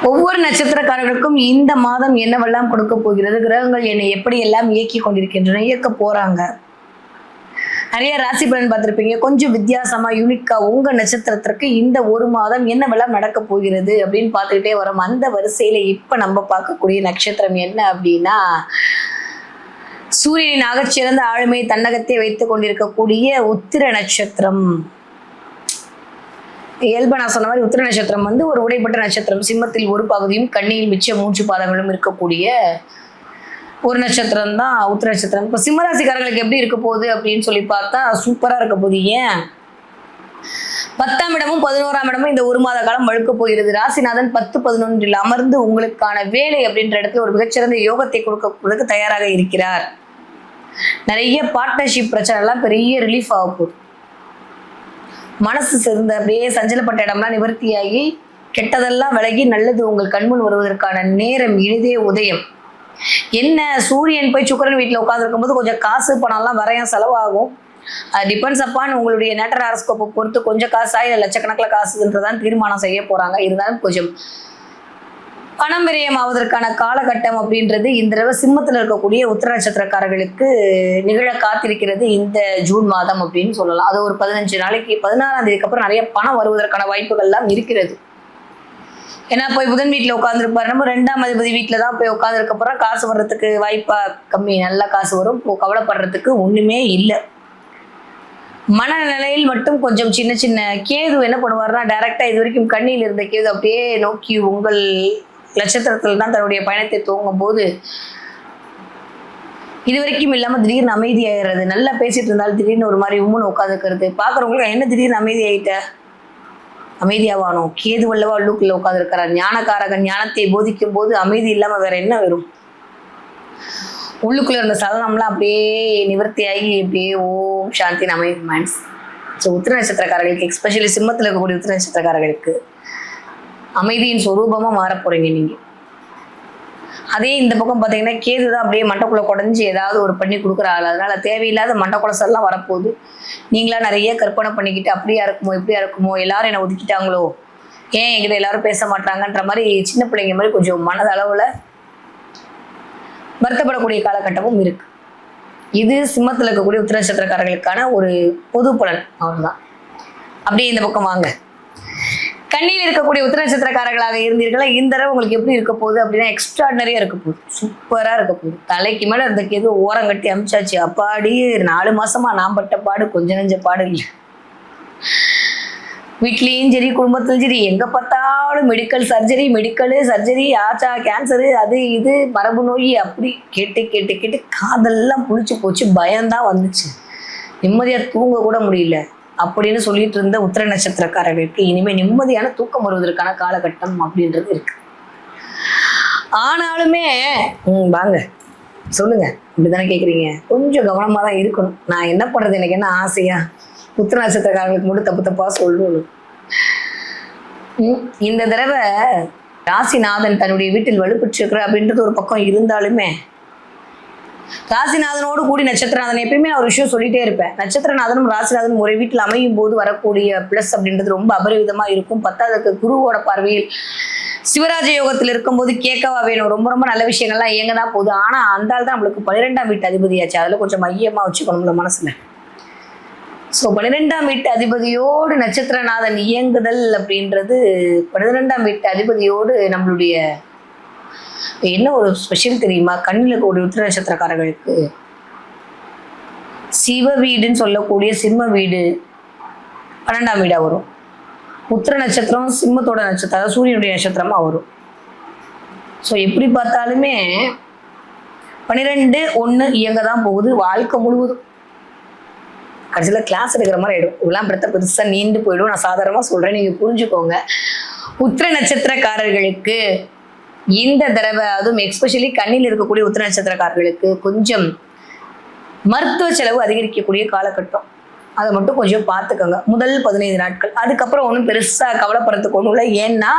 ஒவ்வொரு நட்சத்திரக்காரர்களுக்கும் இந்த மாதம் என்னவெல்லாம் கொடுக்க போகிறது, கிரகங்கள் என்னை எப்படி எல்லாம் இயக்கி கொண்டிருக்கின்றன, இயக்க போறாங்க. நிறைய ராசி பலன் பார்த்திருப்பீங்க. கொஞ்சம் வித்தியாசமா யூனிக்கா உங்க நட்சத்திரத்திற்கு இந்த ஒரு மாதம் என்னவெல்லாம் நடக்க போகிறது அப்படின்னு பார்த்துக்கிட்டே வரோம். அந்த வரிசையில இப்ப நம்ம பார்க்கக்கூடிய நட்சத்திரம் என்ன அப்படின்னா, சூரியனின் ஆகச்சிறந்த ஆளுமை தன்னகத்தை வைத்துக் கொண்டிருக்கக்கூடிய உத்திர நட்சத்திரம். இயல்பா நான் சொன்ன மாதிரி உத்திர நட்சத்திரம் ஒரு உடைப்பட்ட நட்சத்திரம். சிம்மத்தில் ஒரு பகுதியும் கன்னியில் மிச்ச 3 பாதங்களும் இருக்கக்கூடிய ஒரு நட்சத்திரம் தான் உத்திர நட்சத்திரம். இப்போ சிம்மராசிக்காரர்களுக்கு எப்படி இருக்க போகுது அப்படின்னு சொல்லி பார்த்தா சூப்பரா இருக்க போகுது. ஏன் 10ஆம் இடமும் 11ஆம் இடமும் இந்த ஒரு மாத காலம் வழுக்க போகிறது. ராசிநாதன் 10, 11 அமர்ந்து உங்களுக்கான வேலை அப்படின்ற இடத்துல ஒரு மிகச்சிறந்த யோகத்தை கொடுக்க தயாராக இருக்கிறார். நிறைய பார்ட்னர்ஷிப் பிரச்சனை எல்லாம் பெரிய ரிலீஃப் ஆக போகுது. மனசு சேர்ந்த அப்படியே சஞ்சலப்பட்ட இடம்லாம் நிவர்த்தியாகி கெட்டதெல்லாம் விலகி நல்லது உங்கள் கண்முன் வருவதற்கான நேரம் இனிதே உதயம். என்ன சூரியன் போய் சுக்கிரன் வீட்டில் உட்காந்துருக்கும் போது கொஞ்சம் காசு பணம்லாம் வரையும் செலவாகும். டிபெண்ட்ஸ் அப்பான் உங்களுடைய நேட்டர் ஹாரோஸ்கோப்பை பொறுத்து கொஞ்சம் காசா இல்லை லட்சக்கணக்கில் காசுன்றதான் தீர்மானம் செய்ய போறாங்க. இருந்தாலும் கொஞ்சம் பணம் விரயம் ஆவதற்கான காலகட்டம் அப்படின்றது இந்த தடவை சிம்மத்தில் இருக்கக்கூடிய உத்திர நட்சத்திரக்காரர்களுக்கு நிகழ காத்திருக்கிறது இந்த ஜூன் மாதம் அப்படின்னு சொல்லலாம். அது ஒரு 15 நாளைக்கு 16ஆம் தேதிக்கு அப்புறம் நிறைய பணம் வருவதற்கான வாய்ப்புகள்லாம் இருக்கிறது. ஏன்னா போய் புதன் வீட்டில் உட்காந்துருப்பாரு, நம்ம 2ஆம் அதிபதி வீட்டில் தான் போய் உட்காந்துருக்கப்புறம் காசு வர்றதுக்கு வாய்ப்பா கம்மி, நல்ல காசு வரும். கவலைப்படுறதுக்கு ஒண்ணுமே இல்லை. மனநிலையில் மட்டும் கொஞ்சம் சின்ன சின்ன கேது என்ன பண்ணுவாருன்னா, டைரக்டா இது வரைக்கும் கண்ணியில் இருந்த கேது அப்படியே நோக்கி உங்கள் நட்சத்திரத்தில் தான் தன்னுடைய பயணத்தை துவங்கும் போது இது வரைக்கும் இல்லாம திடீர்னு அமைதியாகிறது. நல்லா பேசிட்டு இருந்தாலும் திடீர்னு ஒரு மாதிரி உம்முன்னு உட்காந்துக்கிறது. பாக்குறவங்களுக்கு என்ன திடீர்னு அமைதி ஆயிட்ட, அமைதியாவானோ? கேது வல்லவா உள்ளுக்குள்ள உட்காந்து இருக்கிறார். ஞானக்காரகன் ஞானத்தை போதிக்கும் போது அமைதி இல்லாம வேற என்ன வரும்? உள்ளுக்குள்ள இருந்த சலனம்லாம் அப்படியே நிவர்த்தியாகி அப்படியே ஓம் சாந்தி அமைதி மைண்ட்ஸ். ஸோ உத்திர நட்சத்திரக்காரர்களுக்கு, எஸ்பெஷலி சிம்மத்தில் இருக்கக்கூடிய உத்திர நட்சத்திரக்காரர்களுக்கு அமைதியின் சொரூபமா மாற போறீங்க நீங்க. அதே இந்த பக்கம் பார்த்தீங்கன்னா கேது தான் அப்படியே மண்டக்குள்ள குடஞ்சி ஏதாவது ஒரு பண்ணி கொடுக்குற ஆள். அதனால தேவையில்லாத மண்டக்குளசெல்லாம் வரப்போகுது. நீங்களா நிறைய கற்பனை பண்ணிக்கிட்டு அப்படியா இருக்குமோ இப்படியா இருக்குமோ, எல்லாரும் என்னை ஒதுக்கிட்டாங்களோ, ஏன் என்கிட்ட எல்லாரும் பேச மாட்டாங்கன்ற மாதிரி சின்ன பிள்ளைங்க மாதிரி கொஞ்சம் மனதளவுல வருத்தப்படக்கூடிய காலகட்டமும் இருக்கு. இது சிம்மத்தில் இருக்கக்கூடிய உத்திர நட்சத்திரக்காரர்களுக்கான ஒரு பொது பலன். அவ்வளவுதான். அப்படியே இந்த பக்கம் வாங்க. கண்ணியில் இருக்கக்கூடிய உத்திர நட்சத்திரக்காரர்களாக இருந்தீர்களா, இந்த தடவை உங்களுக்கு எப்படி இருக்க போகுது அப்படின்னா எக்ஸ்ட்ராடனரியா இருக்க போகுது. சூப்பரா இருக்க போகுது. தலைக்கு மேல இருந்த கேது ஓரம் கட்டி அமிச்சாச்சு. அப்பாடி 4 மாசமா நான் பட்ட பாடு கொஞ்சம் நெஞ்ச பாடு இல்லை. வீட்லேயும் சரி குடும்பத்திலும் சரி எங்க பார்த்தாலும் மெடிக்கல் சர்ஜரி ஆச்சா, கேன்சரு, அது இது மரபு நோய், அப்படி கேட்டு கேட்டு கேட்டு காதெல்லாம் புளிச்சு போச்சு. பயம்தான் வந்துச்சு. நிம்மதியா தூங்க கூட முடியல அப்படின்னு சொல்லிட்டு இருந்த உத்திர நட்சத்திரக்காரர்களுக்கு இனிமே நிம்மதியான தூக்கம் வருவதற்கான காலகட்டம் அப்படின்றது இருக்கு. ஆனாலுமே வாங்க சொல்லுங்க, இப்படிதானே கேக்குறீங்க, கொஞ்சம் கவனமா தான் இருக்கணும். நான் என்ன பண்றது, எனக்கு என்ன ஆசையா உத்திர நட்சத்திரக்காரர்களுக்கு மட்டும் தப்பு தப்பா சொல்லணும். இந்த தடவை ராசிநாதன் தன்னுடைய வீட்டில் வலுப்பெற்றிருக்கிற அப்படின்றது ஒரு பக்கம் இருந்தாலுமே, ராசிநாதனோடு கூடி நட்சத்திரநாதன் எப்பயுமே நான் ஒரு விஷயம் சொல்லிட்டே இருப்பேன். நட்சத்திரநாதனும் ராசிநாதனும் ஒரே வீட்டில் அமையும் போது வரக்கூடிய பிளஸ் அப்படின்றது ரொம்ப அபரிவிதமா இருக்கும். 10வது குருவோட பார்வையில் சிவராஜ யோகத்தில் இருக்கும்போது கேட்கவா வேணும், ரொம்ப ரொம்ப நல்ல விஷயங்கள்லாம் இயங்கதான் போகுது. ஆனா அந்த ஆள் தான் நம்மளுக்கு 12ஆம் வீட்டு அதிபதியாச்சு. அதுல கொஞ்சம் மையமா வச்சுக்கணும்ல மனசுல. ஸோ 12ஆம் வீட்டு அதிபதியோடு நட்சத்திரநாதன் இயங்குதல் அப்படின்றது, 12ஆம் வீட்டு அதிபதியோடு நம்மளுடைய என்ன ஒரு ஸ்பெஷல் தெரியுமா? கண்ணில் இருக்கக்கூடிய உத்திர நட்சத்திரக்காரர்களுக்கு சிவ வீடுன்னு சொல்லக்கூடிய சிம்ம வீடு 12ஆம் வீடா வரும். உத்திர நட்சத்திரம் சிம்மத்தோட நட்சத்திரம், அதாவது சூரியனுடைய நட்சத்திரமா வரும். ஸோ எப்படி பார்த்தாலுமே 12-1 இயங்க தான் போகுது வாழ்க்கை முழுவதும். கடைசியில் கிளாஸ் எடுக்கிற மாதிரி ஆயிடும். இதெல்லாம் பெருசாக நீண்டு போயிடும். நான் சாதாரணமாக சொல்றேன், நீங்க புரிஞ்சுக்கோங்க. உத்திர நட்சத்திரக்காரர்களுக்கு இந்த தடவை, அதுவும் எஸ்பெஷலி கண்ணில் இருக்கக்கூடிய உத்திர நட்சத்திரக்காரர்களுக்கு கொஞ்சம் மருத்துவ செலவு அதிகரிக்கக்கூடிய காலகட்டம். அதை மட்டும் கொஞ்சம் பார்த்துக்கோங்க முதல் 15 நாட்கள். அதுக்கப்புறம் ஒன்றும் பெருசா கவலைப்படுறதுக்கு ஒன்றும் இல்லை. ஏன்னா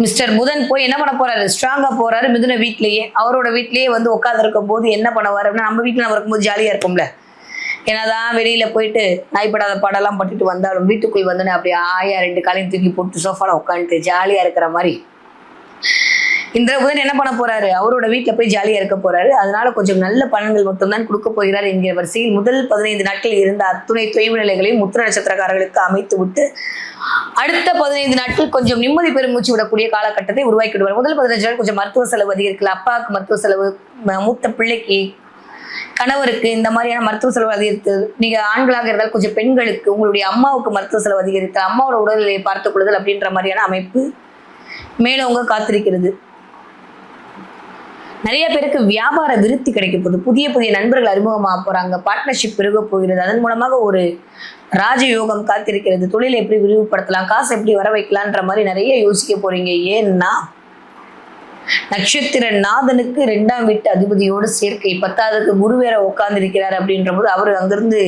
மிஸ்டர் புதன் போய் என்ன பண்ண போறாரு, ஸ்ட்ராங்கா போறாரு மிதுன வீட்லயே. அவரோட வீட்லயே உட்கார்ந்து இருக்கும் போது என்ன பண்ணுவாரு அப்படின்னா, நம்ம வீட்டுல நம்ம இருக்கும்போது ஜாலியா இருக்கும்ல. என்னதான் வெளியில போயிட்டு நாய்ப்படாத பாடெல்லாம் பட்டுட்டு வந்தாலும் வீட்டுக்குள் வந்தோன்னே அப்படியே ஆயா 2 காலையும் தூக்கி போட்டு சோஃபால உட்காந்துட்டு ஜாலியா இருக்கிற மாதிரி இந்த புதன் என்ன பண்ண போறாரு, அவரோட வீட்டில் போய் ஜாலியா இருக்க போறாரு. அதனால கொஞ்சம் நல்ல பலன்கள் மட்டும்தான் கொடுக்க போகிறார் என்கிற வரிசையில் முதல் 15 நாட்கள் இருந்த அத்துணை தொய்வு நிலைகளையும் உத்திர நட்சத்திரக்காரர்களுக்கு அமைத்து விட்டு அடுத்த 15 நாட்கள் கொஞ்சம் நிம்மதி பெருமூச்சு விடக்கூடிய காலகட்டத்தை உருவாக்கி விடுவார். முதல் 15 நாள் கொஞ்சம் மருத்துவ செலவு அதிகரிக்கல, அப்பாவுக்கு மருத்துவ செலவு, மூத்த பிள்ளைக்கு, கணவருக்கு இந்த மாதிரியான மருத்துவ செலவு அதிகரித்து, நீங்க ஆண்களாக இருந்தால் கொஞ்சம் பெண்களுக்கு, உங்களுடைய அம்மாவுக்கு மருத்துவ செலவு அதிகரித்து, அம்மாவோட உடல்நிலையை பார்த்துக் கொள்ளுதல் அப்படின்ற மாதிரியான அமைப்பு மேலவங்க காத்திருக்கிறது. நிறைய பேருக்கு வியாபார விருத்தி கிடைக்க போகுது, புதிய புதிய நண்பர்கள் அறிமுகமாக போறாங்க, பார்ட்னர்ஷிப் பெருக போகிறது, அதன் மூலமாக ஒரு ராஜயோகம் காத்திருக்கிறது. தொழிலை எப்படி விரிவுபடுத்தலாம், காசு எப்படி வர வைக்கலான்ற மாதிரி நிறைய யோசிக்க போறீங்க. ஏன்னா நட்சத்திர நாதனுக்கு 2ஆம் வீட்டு அதிபதியோடு சேர்க்கை, 10ஆவதுக்கு குரு வேற உட்கார்ந்து இருக்கிறார் அப்படின்ற போது அவர் அங்கிருந்து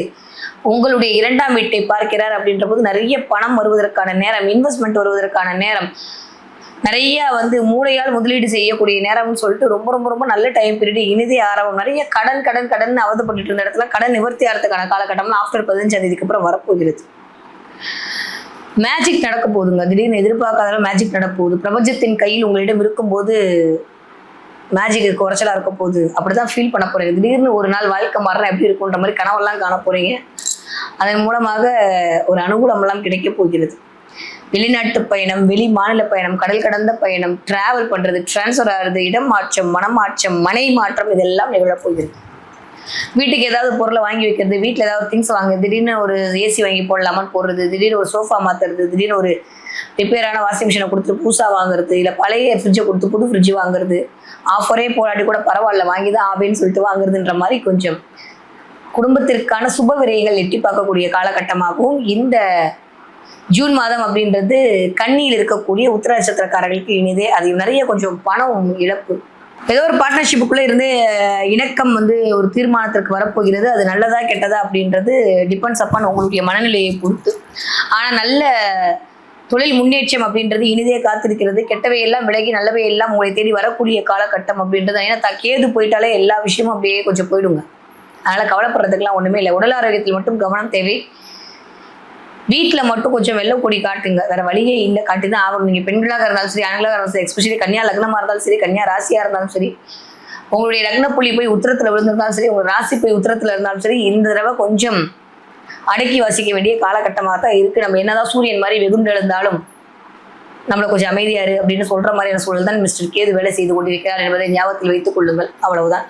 உங்களுடைய 2ஆம் வீட்டை பார்க்கிறார் அப்படின்ற போது நிறைய பணம் வருவதற்கான நேரம், இன்வெஸ்ட்மெண்ட் வருவதற்கான நேரம், நிறைய மூளையால் முதலீடு செய்யக்கூடிய நேரம்னு சொல்லிட்டு ரொம்ப ரொம்ப ரொம்ப நல்ல டைம் பீரியட், இனிதே ஆரம்பம். நிறைய கடன் அவதப்பட்டு இருந்த இடத்துல கடன் நிவர்த்தி ஆகிறதுக்கான காலகட்டம்லாம் ஆஃப்டர் 15ஆம் தேதிக்கு அப்புறம் வரப்போகிறது. மேஜிக் நடக்க போகுதுங்க, திடீர்னு எதிர்பார்க்காத மேஜிக் நடக்க போகுது. பிரபஞ்சத்தின் கையில் உங்களிடம் இருக்கும்போது மேஜிக்கு குறைச்சலா இருக்க போகுது, அப்படிதான் ஃபீல் பண்ண போறீங்க. திடீர்னு ஒரு நாள் வாழ்க்கை மாறினா எப்படி இருக்குன்ற மாதிரி கனவெல்லாம் காண போறீங்க. அதன் மூலமாக ஒரு அனுகூலம் எல்லாம் கிடைக்க போகிறது. வெளிநாட்டு பயணம், வெளி மாநில பயணம், கடல் கடந்த பயணம், டிராவல் பண்றது, டிரான்ஸ்ஃபர் ஆகுறது, இடம் மாற்றம், மனமாற்றம், மனை மாற்றம், இதெல்லாம் நிகழப்போகிறது. வீட்டுக்கு ஏதாவது பொருளை வாங்கி வைக்கிறது, வீட்டில் ஏதாவது திங்ஸ் வாங்குறது, திடீர்னு ஒரு ஏசி வாங்கி போடலாமான்னு போடுறது, திடீர்னு ஒரு சோஃபா மாத்துறது, திடீர்னு ஒரு ரிப்பேரான வாஷிங் மிஷினை கொடுத்து புதுசாக வாங்குறது, இல்லை பழைய ஃப்ரிட்ஜை கொடுத்து புது ஃப்ரிட்ஜ் வாங்குறது, ஆஃபரே போராட்டி கூட பரவாயில்ல வாங்கி தான் ஆவேன்னு சொல்லிட்டு வாங்குறதுன்ற மாதிரி கொஞ்சம் குடும்பத்திற்கான சுப விரயங்கள் எட்டி பார்க்கக்கூடிய காலகட்டமாகவும் இந்த ஜூன் மாதம் அப்படின்றது கண்ணியில் இருக்கக்கூடிய உத்திர நட்சத்திரக்காரர்களுக்கு இனிதே. அது நிறைய கொஞ்சம் பணம் இழப்பு, ஏதோ ஒரு பார்ட்னர்ஷிப்புக்குள்ளே இருந்து இணக்கம் ஒரு தீர்மானத்திற்கு வரப்போகிறது. அது நல்லதா கெட்டதா அப்படின்றது டிபெண்ட்ஸ் அப்பான் உங்களுடைய மனநிலையை பொறுத்து. ஆனால் நல்ல தொழில் முன்னேற்றம் அப்படின்றது இனிதே காத்திருக்கிறது. கெட்டவை எல்லாம் விலகி நல்லவை எல்லாம் உங்களை தேடி வரக்கூடிய காலகட்டம் அப்படின்றது. ஏன்னா கேது போயிட்டாலே எல்லா விஷயமும் அப்படியே கொஞ்சம் போயிடுங்க. அதனால் கவலைப்படுறதுக்கெல்லாம் ஒன்றுமே இல்லை. உடல் ஆரோக்கியத்தில் மட்டும் கவனம் தேவை. வீட்டில் மட்டும் கொஞ்சம் வெள்ளை கொடி காட்டுங்க, வேற வழியே இல்லை, காட்டி தான் ஆகணும். நீங்கள் பெண்களாக இருந்தாலும் சரி, ஆண்களாக இருந்தாலும் சரி, எஸ்பெஷலி கன்னியா லக்னமாக இருந்தாலும் சரி, கன்னியா ராசியாக இருந்தாலும் சரி, உங்களுடைய லக்ன புள்ளி போய் உத்திரத்தில் விழுந்திருந்தாலும் சரி, உங்கள் ராசி போய் உத்திரத்தில் இருந்தாலும் சரி, இந்த தடவை கொஞ்சம் அடக்கி வாசிக்க வேண்டிய காலகட்டமாக தான் இருக்குது. நம்ம என்னதான் சூரியன் மாதிரி வெகுண்டு எழுந்தாலும் நம்மளை கொஞ்சம் அமைதியாரு அப்படின்னு சொல்கிற மாதிரியான சூழல் தான் மிஸ்டர் கேது வேலை செய்து கொண்டிருக்கிறார் என்பதை ஞாபகத்தில் வைத்துக் கொள்ளுங்கள். அவ்வளவுதான்.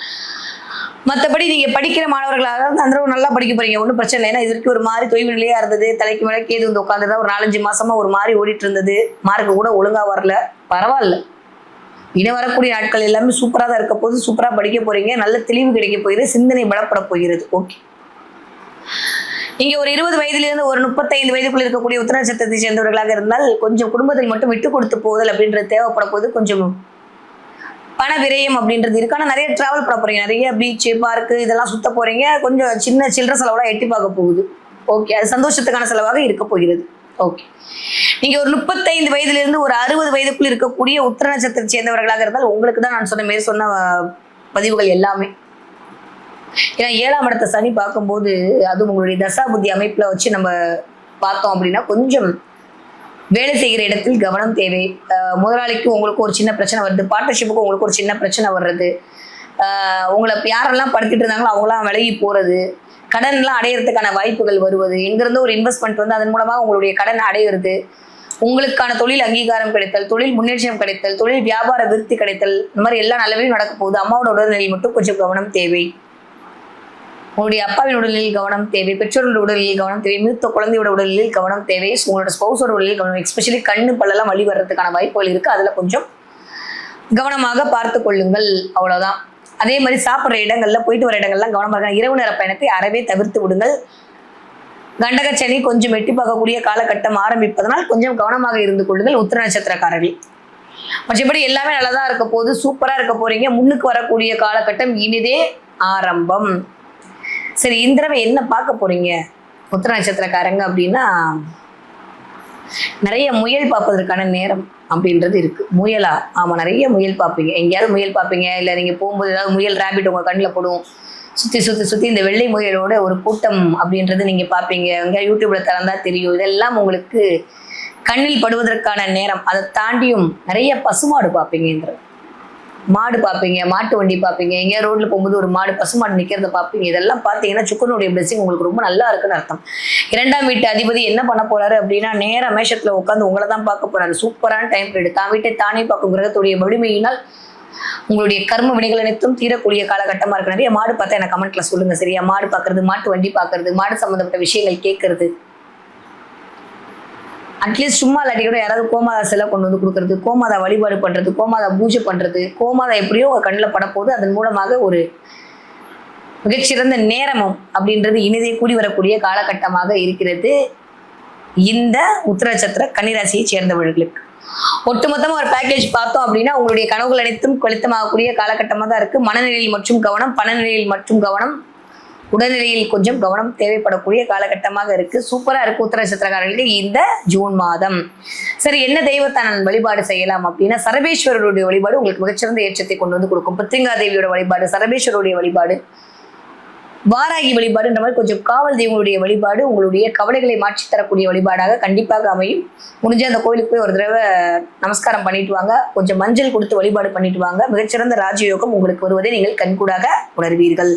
மற்றபடி நீங்கள் படிக்கிற மாணவர்களாக அந்த நல்லா படிக்க போறீங்க, ஒன்றும் பிரச்சனை இல்லை. ஏன்னா இதற்கு ஒரு மாதிரி தொய்வு நிலையாக இருந்தது, தலைக்கு மேலே கேது உட்காந்துதான் ஒரு 4-5 மாசமா ஒரு மாதிரி ஓடிட்டு இருந்தது, மார்க்கு கூட ஒழுங்காக வரல, பரவாயில்ல. இன்னும் வரக்கூடிய நாட்கள் எல்லாமே சூப்பராக தான் இருக்க போது, சூப்பராக படிக்க போறீங்க, நல்ல தெளிவு கிடைக்க போகிறது, சிந்தனை பலப்பட போகிறது. ஓகே, இங்கே ஒரு 20 வயதிலிருந்து ஒரு 35 வயதுக்குள்ள இருக்கக்கூடிய உத்திர நட்சத்திரத்தை சேர்ந்தவர்களாக இருந்தால் கொஞ்சம் குடும்பத்தில் மட்டும் விட்டு கொடுத்து போதல் அப்படின்றது தேவைப்பட போது. கொஞ்சம் பண விரயம் அப்படின்றது இருக்கு. ஆனால் நிறைய டிராவல் பண்ண போறீங்க, நிறைய பீச்சு, பார்க்கு இதெல்லாம் சுத்த போறீங்க. கொஞ்சம் சின்ன சில்லற செலவுலாம் எட்டி பார்க்க போகுது. ஓகே, அது சந்தோஷத்துக்கான செலவாக இருக்க போகிறது. ஓகே, நீங்க ஒரு 35 வயதிலிருந்து ஒரு 60 வயதுக்குள் இருக்கக்கூடிய உத்திர நட்சத்திரத்தை சேர்ந்தவர்களாக இருந்தால் உங்களுக்கு தான் நான் சொன்ன பதிவுகள் எல்லாமே. ஏன்னா 7ஆம் இடத்தை சனி பார்க்கும்போது அது உங்களுடைய தசா புத்தி அமைப்புல வச்சு நம்ம பார்த்தோம் அப்படின்னா கொஞ்சம் வேலை செய்கிற இடத்தில் கவனம் தேவை. முதலாளிக்கு உங்களுக்கு ஒரு சின்ன பிரச்சனை வருது, பார்ட்னர்ஷிப்புக்கு உங்களுக்கு ஒரு சின்ன பிரச்சனை வர்றது, உங்களை யாரெல்லாம் படுத்திட்டு இருந்தாங்களோ அவங்களாம் விலகி போறது, கடன்லாம் அடையிறதுக்கான வாய்ப்புகள் வருவது, எங்கிருந்து ஒரு இன்வெஸ்ட்மெண்ட் அதன் மூலமாக உங்களுடைய கடன் அடையிறது, உங்களுக்கான தொழில் அங்கீகாரம் கிடைத்தல், தொழில் முன்னேற்றம் கிடைத்தல், தொழில் வியாபார விருத்தி கிடைத்தல், இந்த மாதிரி எல்லா நல்லவையும் நடக்க போகுது. அம்மாவோட உடல்நிலையில் மட்டும் கொஞ்சம் கவனம் தேவை. உங்களுடைய அப்பாவின் உடலில் கவனம் தேவை, பெற்றோர்களோட உடலில் கவனம் தேவை, மூத்த குழந்தையோட உடலில் கவனம் தேவை, உங்களோட ஸ்பௌஸோட உடலில் கவனம், எஸ்பெஷலி கண்ணு பல்லெல்லாம் வலி வர்றதுக்கான வாய்ப்புகள் இருக்கு. அதுல கொஞ்சம் கவனமாக பார்த்து கொள்ளுங்கள். அவ்வளவுதான். அதே மாதிரி சாப்பிட்ற இடங்கள்ல, போயிட்டு வர இடங்கள்லாம் கவனமாக இருக்காங்க. இரவு நேர பயணத்தை அறவே தவிர்த்து விடுங்கள். கண்டகச்சனி கொஞ்சம் எட்டி பார்க்கக்கூடிய காலகட்டம் ஆரம்பிப்பதனால் கொஞ்சம் கவனமாக இருந்து கொள்ளுங்கள் உத்திர நட்சத்திரக்காரர்கள். மற்றபடி எல்லாமே நல்லதா இருக்க போது, சூப்பரா இருக்க போறீங்க. முன்னுக்கு வரக்கூடிய காலகட்டம் இனிதே ஆரம்பம். சரி, இந்த தடவை என்ன பார்க்க போறீங்க உத்திர நட்சத்திரக்காரங்க அப்படின்னா, நிறைய முயல் பார்ப்பதற்கான நேரம் அப்படின்றது இருக்கு. முயலா? ஆமா, நிறைய முயல் பார்ப்பீங்க. எங்கேயாவது முயல் பார்ப்பீங்க, இல்லை நீங்க போகும்போது ஏதாவது முயல் ரேபிட் உங்க கண்ணில் போடும். சுத்தி இந்த வெள்ளை முயலோட ஒரு கூட்டம் அப்படின்றது நீங்க பார்ப்பீங்க. எங்க யூடியூப்ல திறந்தா தெரியும். இதெல்லாம் உங்களுக்கு கண்ணில் படுவதற்கான நேரம். அதை தாண்டியும் நிறைய பசுமாடு பார்ப்பீங்க, மாடு பார்ப்பீங்க, மாட்டு வண்டி பார்ப்பீங்க, எங்கேயா ரோட்ல போகும்போது ஒரு மாடு பசுமாடு நிக்கிறத பார்ப்பீங்க. இதெல்லாம் பார்த்தீங்கன்னா சுக்கரனுடைய பிளெஸிங் உங்களுக்கு ரொம்ப நல்லா இருக்குன்னு அர்த்தம். 2ஆம் வீட்டு அதிபதி என்ன பண்ண போறாரு அப்படின்னா, நேர மேஷத்துல உட்காந்து உங்களை தான் பார்க்க போறாரு. சூப்பரான டைம் பீரியட். தான் வீட்டை தானே பார்க்கும் கிரகத்துடைய வலிமையினால் உங்களுடைய கர்ம வினைகள் அனைத்தும் தீரக்கூடிய காலகட்டமா இருக்கு. நிறைய மாடு பார்த்தா எனக்கு கமெண்ட்ல சொல்லுங்க சரியா. மாடு பார்க்கறது, மாட்டு வண்டி பார்க்கறது, மாடு சம்பந்தப்பட்ட விஷயங்கள் கேட்கறது, அட்லீஸ்ட் சும்மா இல்லாட்டி கூட யாராவது கோமாதா சிலை கொண்டு வந்து கொடுக்கறது, கோமாதா வழிபாடு பண்றது, கோமாதா பூஜை பண்றது, கோமாதா எப்படியோ உங்க கண்ணில் படப்போது, அதன் மூலமாக ஒரு மிகச்சிறந்த நேரமும் அப்படின்றது இனிதே கூடி வரக்கூடிய காலகட்டமாக இருக்கிறது இந்த உத்திர நட்சத்திர கன்னிராசியை சேர்ந்தவர்களுக்கு. ஒட்டுமொத்தமா ஒரு பேக்கேஜ் பார்த்தோம் அப்படின்னா உங்களுடைய கனவுகள் அனைத்தும் கொளித்தமாகக்கூடிய காலகட்டமாக தான் இருக்கு. மனநிலையில் மற்றும் கவனம், பணநிலையில் மற்றும் கவனம், உடல்நிலையில் கொஞ்சம் கவனம் தேவைப்படக்கூடிய காலகட்டமாக இருக்கு. சூப்பரா இருக்கு உத்திர நட்சத்திரக்காரர்களுக்கு இந்த ஜூன் மாதம். சரி, என்ன தெய்வத்தை நான் வழிபாடு செய்யலாம் அப்படின்னா, சரபேஸ்வரருடைய வழிபாடு உங்களுக்கு மிகச்சிறந்த ஏற்றத்தை கொண்டு வந்து கொடுக்கும். பிருத்திங்கா தேவியோட வழிபாடு, சரபேஸ்வரருடைய வழிபாடு, வாராகி வழிபாடுன்ற மாதிரி கொஞ்சம் காவல் தெய்வங்களுடைய வழிபாடு உங்களுடைய கவலைகளை மாற்றி தரக்கூடிய வழிபாடாக கண்டிப்பாக அமையும். முடிஞ்ச அந்த கோயிலுக்கு போய் ஒரு தடவை நமஸ்காரம் பண்ணிட்டு வாங்க, கொஞ்சம் மஞ்சள் கொடுத்து வழிபாடு பண்ணிட்டு வாங்க. மிகச்சிறந்த ராஜயோகம் உங்களுக்கு வருவதை நீங்கள் கண்கூடாக உணர்வீர்கள்.